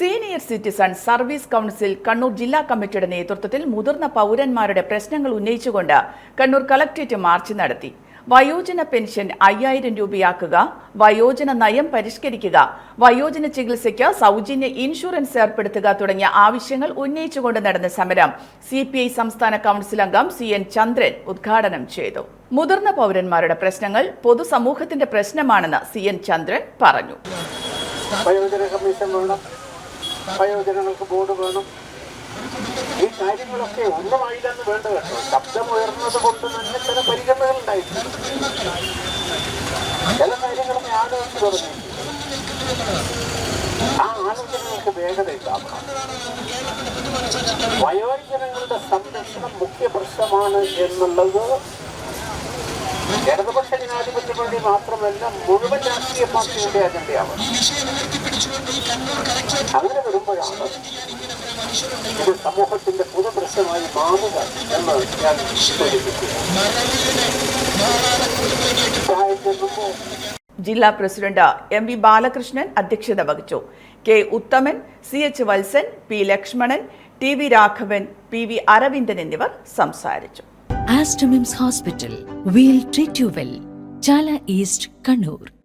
Senior citizen service council Kannur ജില്ലാ കമ്മിറ്റിയുടെ നേതൃത്വത്തിൽ മുതിർന്ന പൗരന്മാരുടെ പ്രശ്നങ്ങൾ ഉന്നയിച്ചുകൊണ്ട് കണ്ണൂർ കളക്ടറേറ്റ് മാർച്ച് നടത്തി. വയോജന പെൻഷൻ 5000 രൂപയാക്കുക, വയോജന നയം പരിഷ്കരിക്കുക, വയോജന ചികിത്സയ്ക്ക് സൗജന്യ ഇൻഷുറൻസ് ഏർപ്പെടുത്തുക തുടങ്ങിയ ആവശ്യങ്ങൾ ഉന്നയിച്ചുകൊണ്ട് നടന്ന സമരം CPI സംസ്ഥാന കൗൺസിൽ അംഗം CN ചന്ദ്രൻ ഉദ്ഘാടനം ചെയ്തു. മുതിർന്ന പൗരന്മാരുടെ പ്രശ്നങ്ങൾ പൊതുസമൂഹത്തിന്റെ പ്രശ്നമാണെന്ന് CN ചന്ദ്രൻ പറഞ്ഞു. വയോജനങ്ങൾക്ക് ബോർഡ് വേണം. ഈ കാര്യങ്ങളൊക്കെ ഒന്നുമായില്ലെന്ന് വേണ്ട കേട്ടോ. ശബ്ദമുയർന്നത് കൊണ്ട് തന്നെ ചില പരിഗണനകൾ ഉണ്ടായിട്ടുണ്ട്. ചില കാര്യങ്ങളൊക്കെ ആലോചിച്ച് തുടങ്ങി. ആ ആലോചനകൾക്ക് വേഗത ഉണ്ടാക്കണം. വയോജനങ്ങളുടെ സംരക്ഷണം മുഖ്യ പ്രശ്നമാണ് എന്നുള്ളത് ഇടതുപക്ഷ ജനാധിപത്യ പാർട്ടി മാത്രമല്ല, മുഴുവൻ രാഷ്ട്രീയ പാർട്ടിയുടെ അജണ്ടയാണ്. അങ്ങനെ വരുമ്പോഴാണ് ഇത് സമൂഹത്തിന്റെ പൊതുപ്രശ്നമായി മാറുക എന്ന് ഞാൻ സൂചിപ്പിക്കുന്നു. ജില്ലാ പ്രസിഡന്റ് MV ബാലകൃഷ്ണൻ അധ്യക്ഷത വഹിച്ചു. K ഉത്തമൻ, CH Valsan, P Lakshmanan, TV Raghavan, PV Aravindan എന്നിവർ സംസാരിച്ചു. Aster MIMS Hospital. We'll treat you well. Chala East, Kannur.